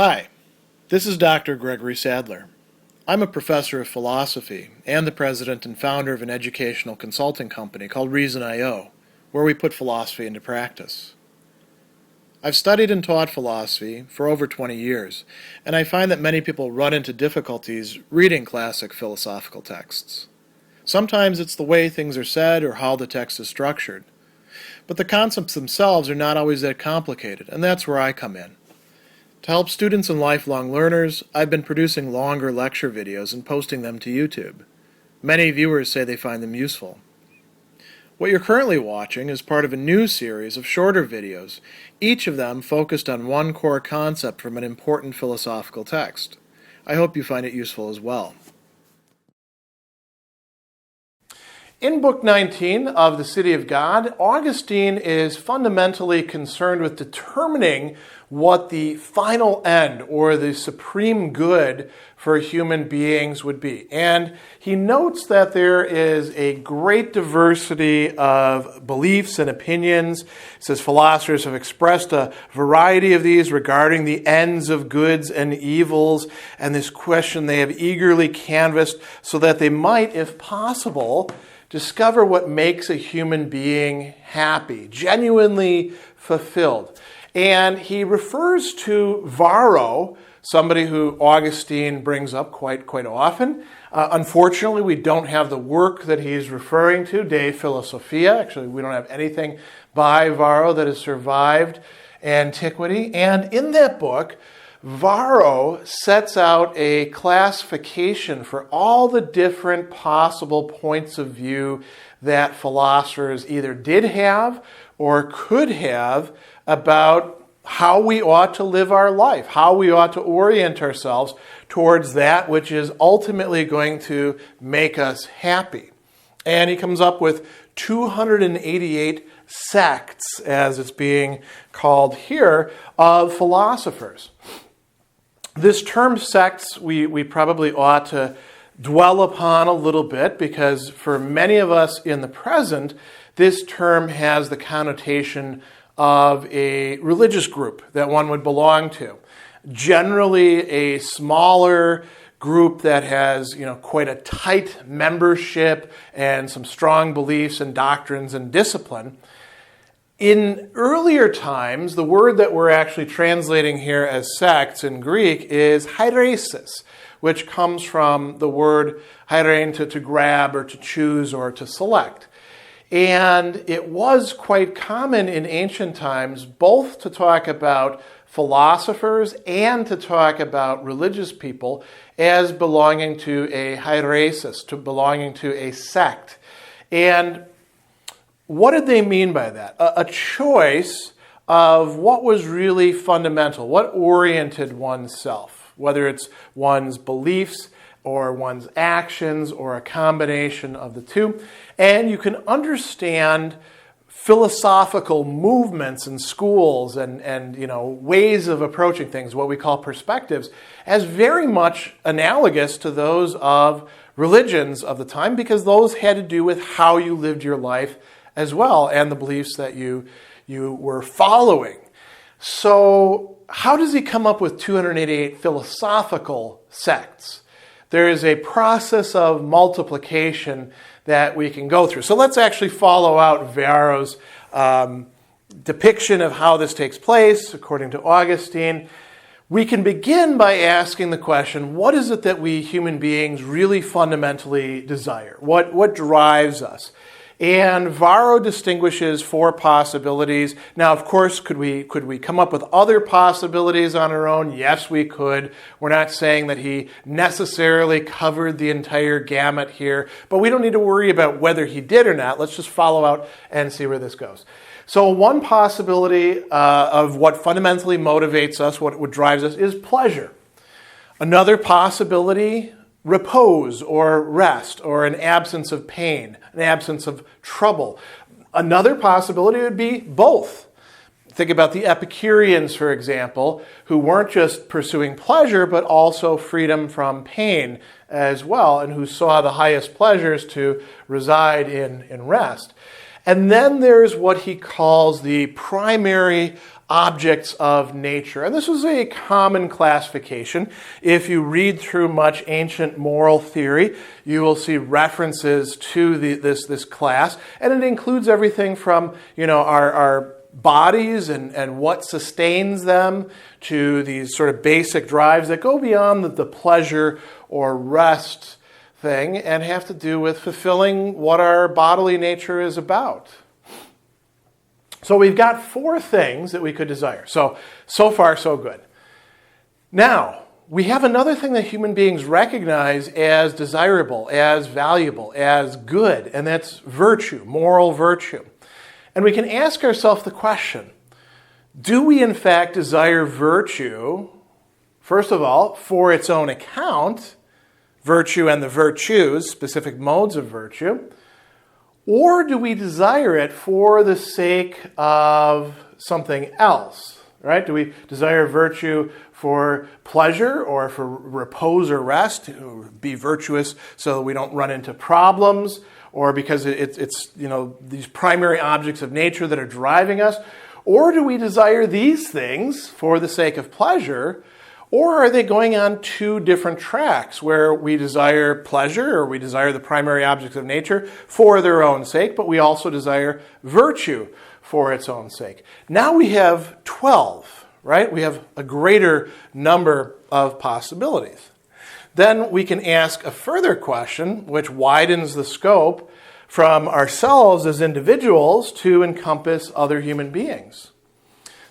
Hi, this is Dr. Gregory Sadler. I'm a professor of philosophy and the president and founder of an educational consulting company called Reason.io, where we put philosophy into practice. I've studied and taught philosophy for over 20 years, and I find that many people run into difficulties reading classic philosophical texts. Sometimes it's the way things are said or how the text is structured. But the concepts themselves are not always that complicated, and that's where I come in. To help students and lifelong learners, I've been producing longer lecture videos and posting them to YouTube. Many viewers say they find them useful. What you're currently watching is part of a new series of shorter videos, each of them focused on one core concept from an important philosophical text. I hope you find it useful as well. In Book 19 of The City of God, Augustine is fundamentally concerned with determining what the final end or the supreme good for human beings would be. And he notes that there is a great diversity of beliefs and opinions. He says philosophers have expressed a variety of these regarding the ends of goods and evils, and this question they have eagerly canvassed so that they might, if possible, discover what makes a human being happy, genuinely fulfilled. And he refers to Varro, somebody who Augustine brings up quite often. Unfortunately, we don't have the work that he's referring to, De Philosophia. Actually, we don't have anything by Varro that has survived antiquity. And in that book, Varro sets out a classification for all the different possible points of view that philosophers either did have or could have about how we ought to live our life, how we ought to orient ourselves towards that which is ultimately going to make us happy. And he comes up with 288 sects, as it's being called here, of philosophers. This term sects, we probably ought to dwell upon a little bit because for many of us in the present, this term has the connotation of a religious group that one would belong to. Generally a smaller group that has, quite a tight membership and some strong beliefs and doctrines and discipline. In earlier times, the word that we're actually translating here as sects in Greek is hairesis, which comes from the word hairein, to grab or to choose or to select. And it was quite common in ancient times both to talk about philosophers and to talk about religious people as belonging to a hairesis, to belonging to a sect. And what did they mean by that? A choice of what was really fundamental, what oriented oneself, whether it's one's beliefs or one's actions or a combination of the two. And you can understand philosophical movements in schools and ways of approaching things, what we call perspectives, as very much analogous to those of religions of the time, because those had to do with how you lived your life as well, and the beliefs that you were following. So how does he come up with 288 philosophical sects? There is a process of multiplication that we can go through. So let's actually follow out Varro's depiction of how this takes place, according to Augustine. We can begin by asking the question, what is it that we human beings really fundamentally desire? What drives us? And Varro distinguishes four possibilities. Now, of course, could we come up with other possibilities on our own? Yes, we could. We're not saying that he necessarily covered the entire gamut here, but we don't need to worry about whether he did or not. Let's just follow out and see where this goes. So one possibility of what fundamentally motivates us, what drives us, is pleasure. Another possibility, repose or rest or an absence of pain, an absence of trouble. Another possibility would be both. Think about the Epicureans, for example, who weren't just pursuing pleasure, but also freedom from pain as well, and who saw the highest pleasures to reside in rest. And then there's what he calls the primary objects of nature. And this was a common classification. If you read through much ancient moral theory, you will see references to this class, and it includes everything from our bodies and what sustains them to these sort of basic drives that go beyond the pleasure or rest thing and have to do with fulfilling what our bodily nature is about. So we've got 4 things that we could desire. So far, so good. Now, we have another thing that human beings recognize as desirable, as valuable, as good, and that's virtue, moral virtue. And we can ask ourselves the question, do we in fact desire virtue, first of all, for its own account, virtue and the virtues, specific modes of virtue, or do we desire it for the sake of something else, right? Do we desire virtue for pleasure or for repose or rest, to be virtuous so that we don't run into problems, or because it's these primary objects of nature that are driving us? Or do we desire these things for the sake of pleasure? Or are they going on 2 different tracks where we desire pleasure or we desire the primary objects of nature for their own sake, but we also desire virtue for its own sake? Now we have 12, right? We have a greater number of possibilities. Then we can ask a further question, which widens the scope from ourselves as individuals to encompass other human beings.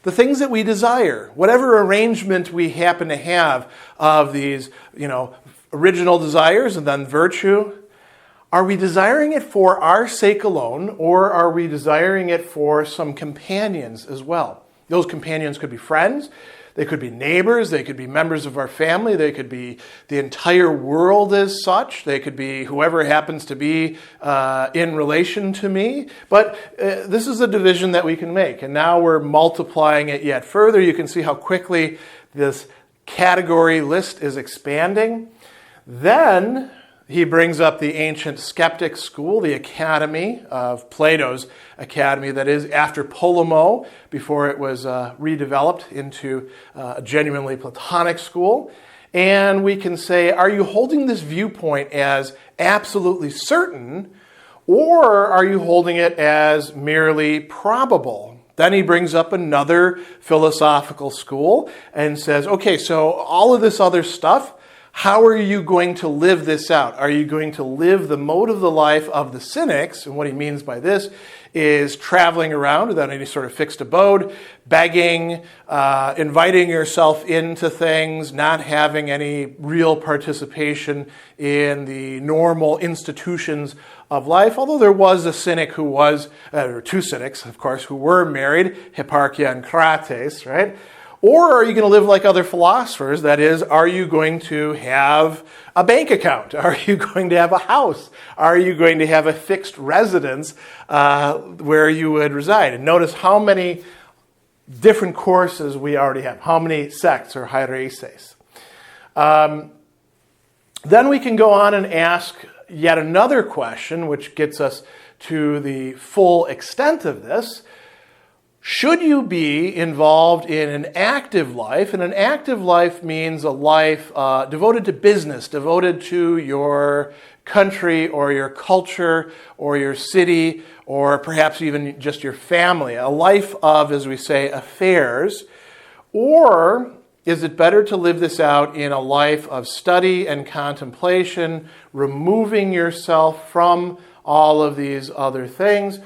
The things that we desire, whatever arrangement we happen to have of these, original desires and then virtue, are we desiring it for our sake alone, or are we desiring it for some companions as well? Those companions could be friends, they could be neighbors, they could be members of our family, they could be the entire world as such, they could be whoever happens to be in relation to me. But this is a division that we can make, and now we're multiplying it yet further. You can see how quickly this category list is expanding. Then he brings up the ancient skeptic school, the academy of Plato's academy, that is, after Polemo, before it was redeveloped into a genuinely Platonic school. And we can say, are you holding this viewpoint as absolutely certain, or are you holding it as merely probable? Then he brings up another philosophical school and says, okay, so all of this other stuff, how are you going to live this out? Are you going to live the mode of the life of the Cynics? And what he means by this is traveling around without any sort of fixed abode, begging, inviting yourself into things, not having any real participation in the normal institutions of life. Although there was a Cynic who was, or 2 Cynics, of course, who were married, Hipparchia and Crates, right? Or are you going to live like other philosophers? That is, are you going to have a bank account? Are you going to have a house? Are you going to have a fixed residence where you would reside? And notice how many different courses we already have. How many sects or hairesis? Then we can go on and ask yet another question, which gets us to the full extent of this. Should you be involved in an active life? And an active life means a life devoted to business, devoted to your country or your culture or your city or perhaps even just your family. A life of, as we say, affairs. Or is it better to live this out in a life of study and contemplation, removing yourself from all of these other things?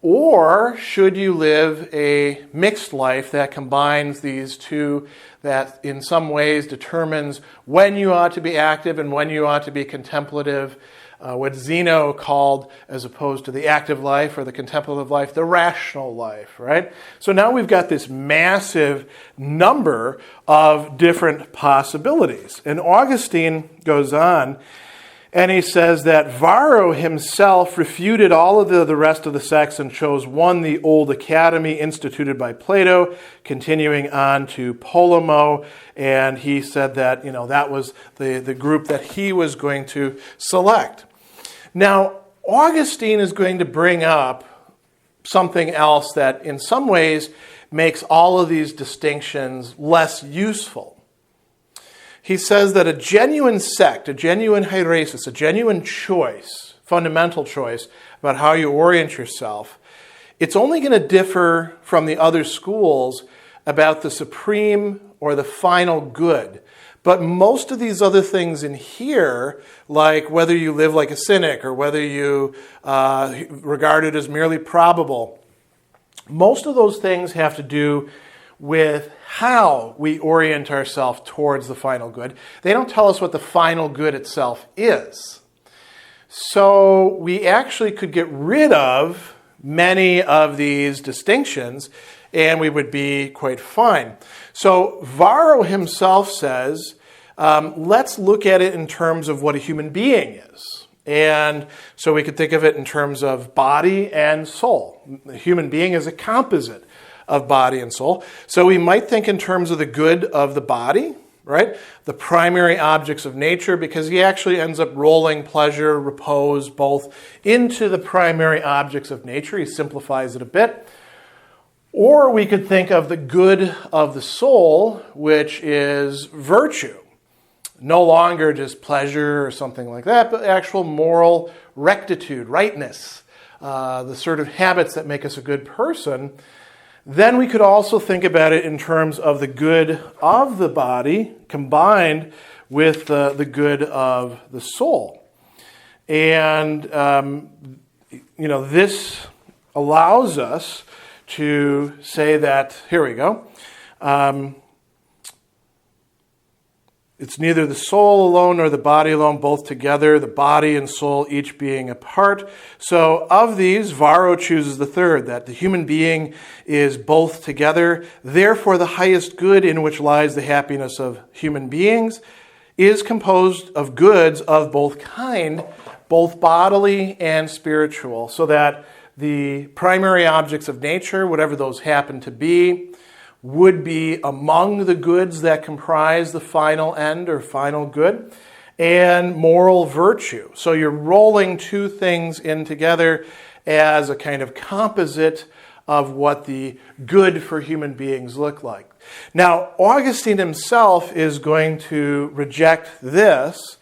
Or should you live a mixed life that combines these 2, that in some ways determines when you ought to be active and when you ought to be contemplative, what Zeno called, as opposed to the active life or the contemplative life, the rational life, right? So now we've got this massive number of different possibilities. And Augustine goes on, and he says that Varro himself refuted all of the rest of the sects and chose one, the old academy instituted by Plato, continuing on to Polemo. And he said that, that was the group that he was going to select. Now, Augustine is going to bring up something else that in some ways makes all of these distinctions less useful. He says that a genuine sect, a genuine hairesis, a genuine choice, fundamental choice about how you orient yourself, it's only going to differ from the other schools about the supreme or the final good. But most of these other things in here, like whether you live like a cynic or whether you regard it as merely probable, most of those things have to do with how we orient ourselves towards the final good. They don't tell us what the final good itself is. So we actually could get rid of many of these distinctions and we would be quite fine. So Varro himself says, let's look at it in terms of what a human being is. And so we could think of it in terms of body and soul. The human being is a composite of body and soul. So we might think in terms of the good of the body, right? The primary objects of nature, because he actually ends up rolling pleasure, repose, both into the primary objects of nature. He simplifies it a bit. Or we could think of the good of the soul, which is virtue. No longer just pleasure or something like that, but actual moral rectitude, rightness, the sort of habits that make us a good person. Then we could also think about it in terms of the good of the body combined with the good of the soul. And, this allows us to say that, here we go, it's neither the soul alone nor the body alone, both together, the body and soul each being apart. So of these, Varro chooses the third, that the human being is both together. Therefore, the highest good in which lies the happiness of human beings is composed of goods of both kind, both bodily and spiritual, so that the primary objects of nature, whatever those happen to be, would be among the goods that comprise the final end or final good, and moral virtue. So you're rolling two things in together as a kind of composite of what the good for human beings look like. Now, Augustine himself is going to reject this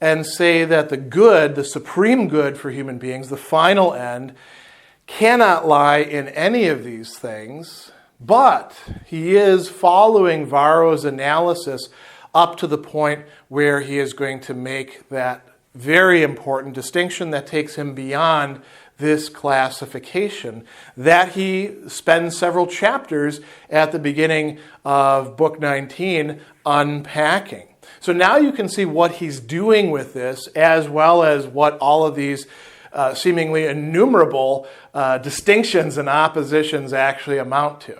and say that the good, the supreme good for human beings, the final end, cannot lie in any of these things. But he is following Varro's analysis up to the point where he is going to make that very important distinction that takes him beyond this classification that he spends several chapters at the beginning of book 19 unpacking. So now you can see what he's doing with this, as well as what all of these seemingly innumerable distinctions and oppositions actually amount to.